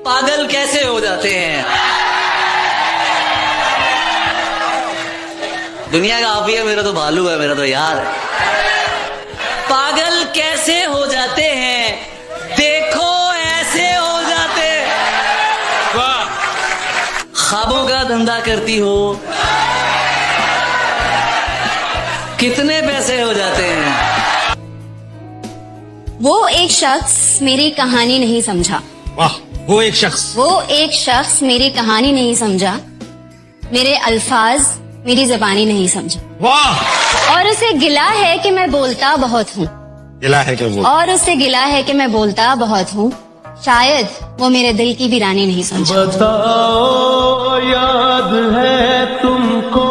पागल कैसे हो जाते हैं। दुनिया का आप ही है, मेरा तो भालू है, मेरा तो यार है। पागल कैसे हो जाते हैं, देखो ऐसे हो जाते। ख्वाबों का धंधा करती हो, कितने पैसे हो जाते हैं। वो एक शख्स मेरी कहानी नहीं समझा। वाह, वो एक शख्स मेरी कहानी नहीं समझा, मेरे अल्फाज मेरी ज़बानी नहीं समझा। वाह। और उसे गिला है कि मैं बोलता बहुत हूँ, और उसे गिला है कि मैं बोलता बहुत हूँ, शायद वो मेरे दिल की वीरानी नहीं समझा। बताओ याद है तुमको।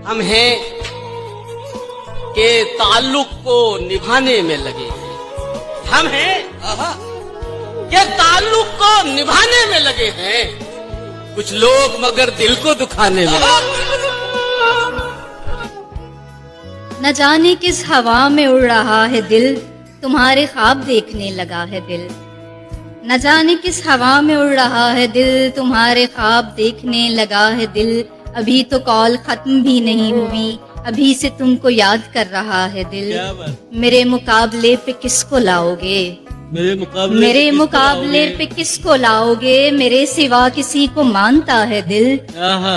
हम हैं के ताल्लुक को निभाने में लगे हैं। हम हैं के ताल्लुक को निभाने में लगे हैं। कुछ लोग मगर दिल को दुखाने में। न जाने किस हवा में उड़ रहा है दिल, तुम्हारे ख्वाब देखने लगा है दिल। न जाने किस हवा में उड़ रहा है दिल, तुम्हारे ख्वाब देखने लगा है दिल। अभी तो कॉल खत्म भी नहीं हुई, अभी से तुमको याद कर रहा है दिल। मेरे मुकाबले पे किसको लाओगे, मेरे मुकाबले पे किसको लाओगे, मेरे सिवा किसी को मानता है दिल।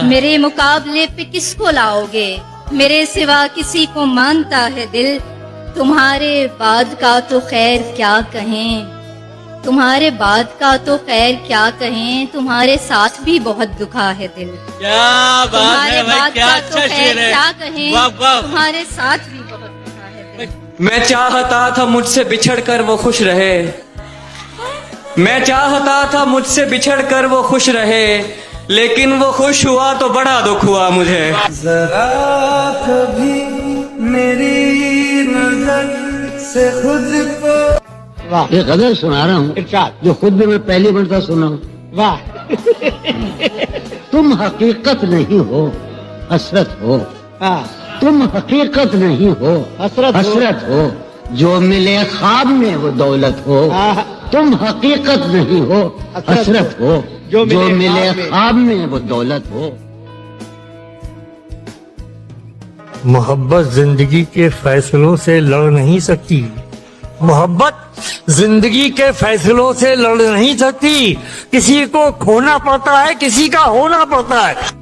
मेरे मुकाबले पे किसको लाओगे, मेरे सिवा किसी को मानता है दिल। तुम्हारे बाद का तो खैर क्या कहें, तुम्हारे बाद का तो खैर क्या कहें, तुम्हारे साथ भी बहुत दुखा है दिल। क्या बात है भाई, क्या तो अच्छा शेर है। क्या कहें, वाह वाह। तुम्हारे साथ भी बहुत दुखा है दिल। मैं चाहता था मुझसे बिछड़कर वो खुश रहे, मैं चाहता था मुझसे बिछड़कर वो खुश रहे, लेकिन वो खुश हुआ तो बड़ा दुख हुआ मुझे। जरा कभी मेरी नजर से खुद को। वाह, ये गजल सुना रहा हूँ जो खुद भी मैं पहली मरतबा सुना हूँ। वाह। तुम हकीकत नहीं हो, हसरत हो। तुम हकीकत नहीं हो, हसरत हो। जो मिले ख्वाब में वो दौलत हो। तुम हकीकत नहीं हो, हसरत हो। जो मिले ख्वाब में वो दौलत हो। मोहब्बत जिंदगी के फैसलों से लड़ नहीं सकती, मोहब्बत जिंदगी के फैसलों से लड़ नहीं सकती। किसी को खोना पड़ता है, किसी का होना पड़ता है।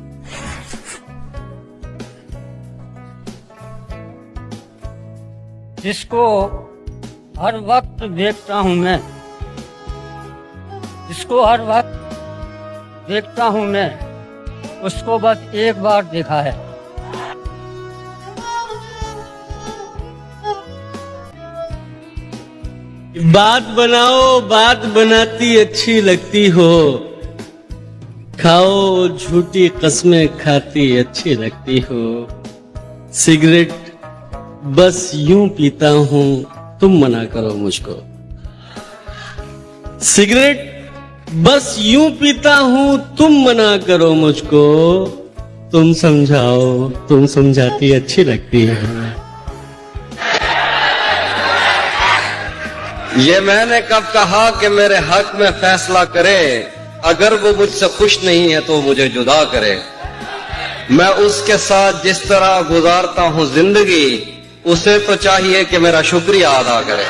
जिसको हर वक्त देखता हूँ मैं, जिसको हर वक्त देखता हूँ मैं, उसको बस एक बार देखा है। बात बनाओ, बात बनाती अच्छी लगती हो, खाओ झूठी कस्में खाती अच्छी लगती हो। सिगरेट बस यूं पीता हूं, तुम मना करो मुझको। सिगरेट बस यूं पीता हूं, तुम मना करो मुझको। तुम समझाओ, तुम समझाती अच्छी लगती है। ये मैंने कब कहा कि मेरे हक में फैसला करे, अगर वो मुझसे खुश नहीं है तो मुझे जुदा करे। मैं उसके साथ जिस तरह गुजारता हूँ जिंदगी, उसे तो चाहिए कि मेरा शुक्रिया अदा करे।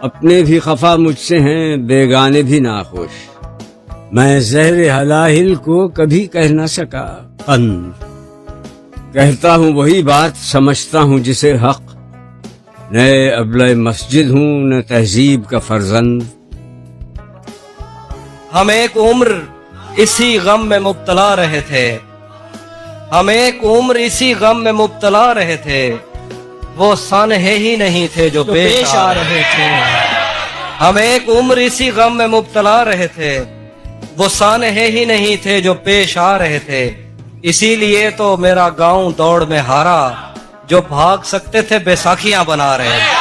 अपने भी खफा मुझसे हैं, बेगाने भी नाखुश। मैं ज़हर हलाहिल को कभी कह न सका कहता हूँ वही बात, समझता हूँ जिसे हक। न अबले मस्जिद हूँ, न तहजीब का फर्जंद। हम एक उम्र इसी गम में मुब्तला रहे थे, हम एक उम्र इसी गम में मुब्तला रहे थे। वो सानहे ही नहीं थे जो पेश आ रहे थे। हम एक उम्र इसी गम में मुब्तला रहे थे, वो सानहे ही नहीं थे जो पेश आ रहे थे। इसीलिए तो मेरा गांव दौड़ में हारा, जो भाग सकते थे बैसाखियां बना रहे थे।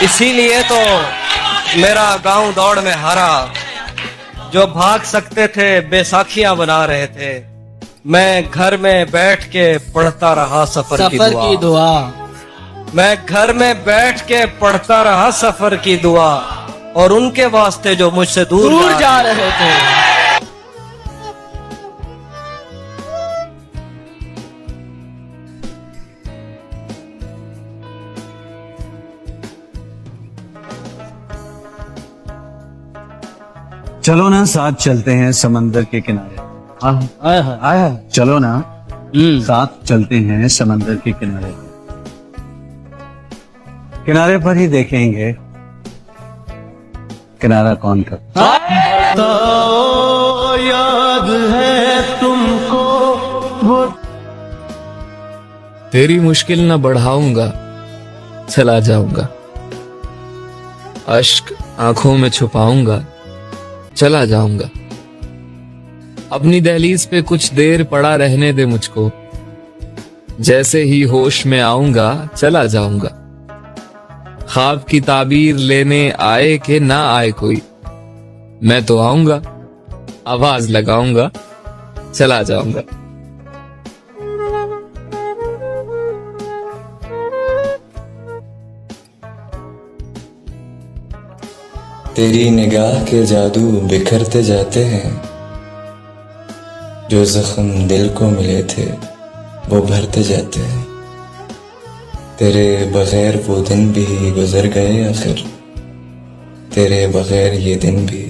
इसीलिए तो मेरा गांव दौड़ में हारा, जो भाग सकते थे बैसाखियां बना रहे थे। मैं घर में बैठ के पढ़ता रहा सफर की दुआ। मैं घर में बैठ के पढ़ता रहा सफर की दुआ, और उनके वास्ते जो मुझसे दूर जा रहे थे। चलो ना साथ चलते हैं समंदर के किनारे। आया चलो ना साथ चलते हैं समंदर के किनारे। किनारे पर ही देखेंगे किनारा कौन करता। तो याद है तुमको वो तेरी मुश्किल न बढ़ाऊंगा, चला जाऊंगा। अश्क आंखों में छुपाऊंगा, चला जाऊंगा। अपनी दहलीज पे कुछ देर पड़ा रहने दे मुझको, जैसे ही होश में आऊंगा चला जाऊंगा। ख्वाब की ताबीर लेने आए कि ना आए कोई, मैं तो आऊंगा, आवाज लगाऊंगा, चला जाऊंगा। तेरी निगाह के जादू बिखरते जाते हैं, जो जख्म दिल को मिले थे वो भरते जाते हैं। तेरे बगैर वो दिन भी गुजर गए आखिर, तेरे बगैर ये दिन भी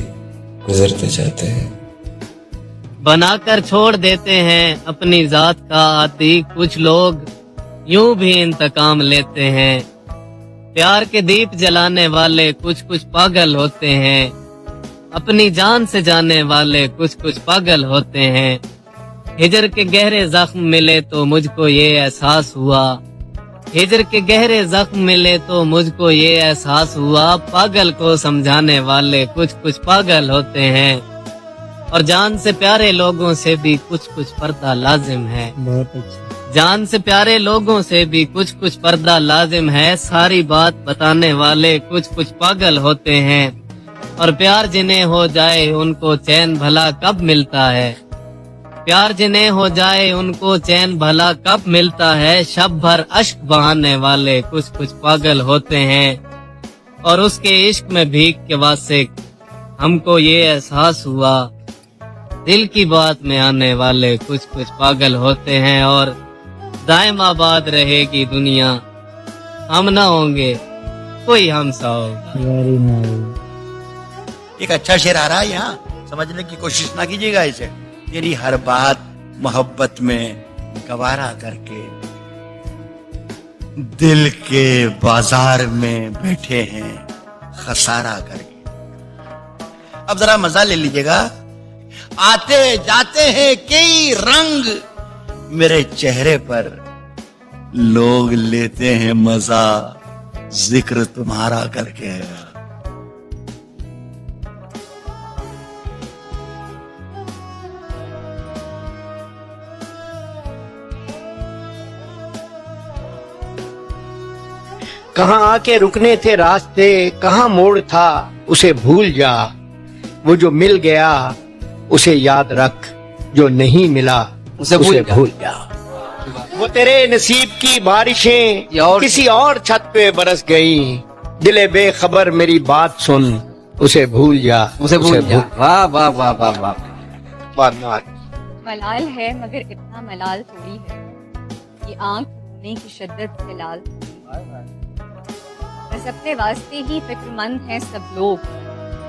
गुजरते जाते हैं। बनाकर छोड़ देते हैं अपनी जात का आती, कुछ लोग यूं भी इंतकाम लेते हैं। प्यार के दीप जलाने वाले कुछ कुछ पागल होते हैं, अपनी जान से जाने वाले कुछ कुछ पागल होते हैं। हिजर के गहरे जख्म मिले तो मुझको ये एहसास हुआ, हिजर के गहरे जख्म मिले तो मुझको ये एहसास हुआ। पागल को समझाने वाले कुछ कुछ पागल होते हैं, और जान से प्यारे लोगों से भी कुछ कुछ पर्दा लाजिम है। बहुत अच्छा। जान से प्यारे लोगों से भी कुछ कुछ पर्दा लाजिम है। सारी बात बताने वाले कुछ कुछ पागल होते हैं, और प्यार जिन्हें हो जाए उनको चैन भला कब मिलता है। प्यार जिन्हें हो जाए उनको चैन भला कब मिलता है। शब भर अश्क बहाने वाले कुछ कुछ पागल होते हैं, और उसके इश्क में भीग के वास्ते हमको ये एहसास हुआ। दिल की बात में आने वाले कुछ कुछ पागल होते हैं, और दायम आबाद रहेगी दुनिया, हम ना होंगे कोई हम सा होगा। एक अच्छा शेर आ रहा है यहाँ, समझने की कोशिश ना कीजिएगा इसे। तेरी हर बात मोहब्बत में गवारा करके दिल के बाजार में बैठे हैं खसारा करके। अब जरा मजा ले लीजिएगा। आते जाते हैं कई रंग मेरे चेहरे पर, लोग लेते हैं मजा जिक्र तुम्हारा करके। कहाँ आके रुकने थे रास्ते, कहाँ मोड़ था उसे भूल जा। वो जो मिल गया उसे याद रख, जो नहीं मिला उसे भूल जा। वो तेरे नसीब की बारिशें किसी और छत पे बरस गई, दिले बेखबर मेरी बात सुन, उसे भूल जा, उसे भूल जा। वाह वाह वाह वाह वाह। मलाल है मगर इतना मलाल थोड़ी है, ये आंख रोने की शिद्दत से लाल थोड़ी है। बस अपने वास्ते ही फिक्रमंद हैं सब लोग,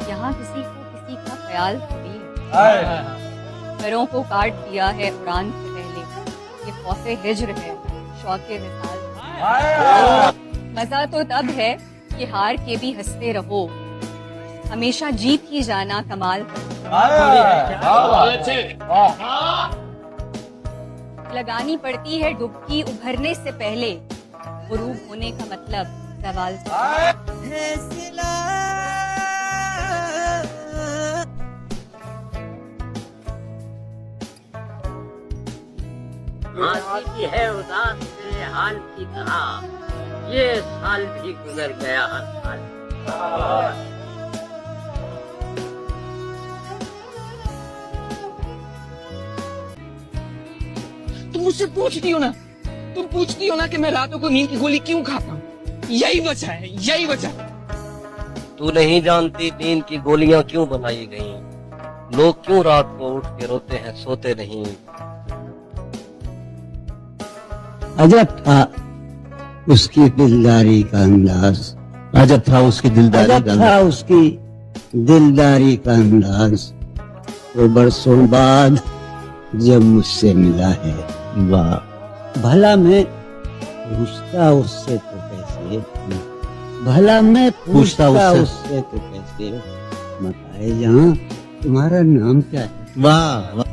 यहाँ किसी को किसी का ख्याल थोड़ी है। घरों को काट दिया है उड़ान से पहले, ये खौफे हिज्र है शौके विसाल। मजा तो तब है कि हार के भी हंसते रहो, हमेशा जीत ही जाना कमाल। लगानी पड़ती है डुबकी उभरने से पहले, गुरूब होने का मतलब सवाल की है उदास तेरे हाल की तरह, ये साल भी गुजर गया हर साल। तुम मुझसे पूछती हो ना, तुम पूछती हो ना कि मैं रातों को नींद की गोली क्यों खाता हूँ। यही वजह है, यही वजह। तू नहीं जानती नींद की गोलियां क्यों बनाई गई, लोग क्यों रात को उठ के रोते हैं, सोते नहीं। अजब था उसकी दिलदारी का अंदाज, अजब था उसकी दिलदारी अजब था उसकी दिलदारी का अंदाज, वो बरसों बाद जब मुझसे मिला है। वाह भला मैं पूछता उससे तो कैसे, भला मैं पूछता उससे तो कैसे, बताए जहां तुम्हारा नाम क्या है। वाह वाह।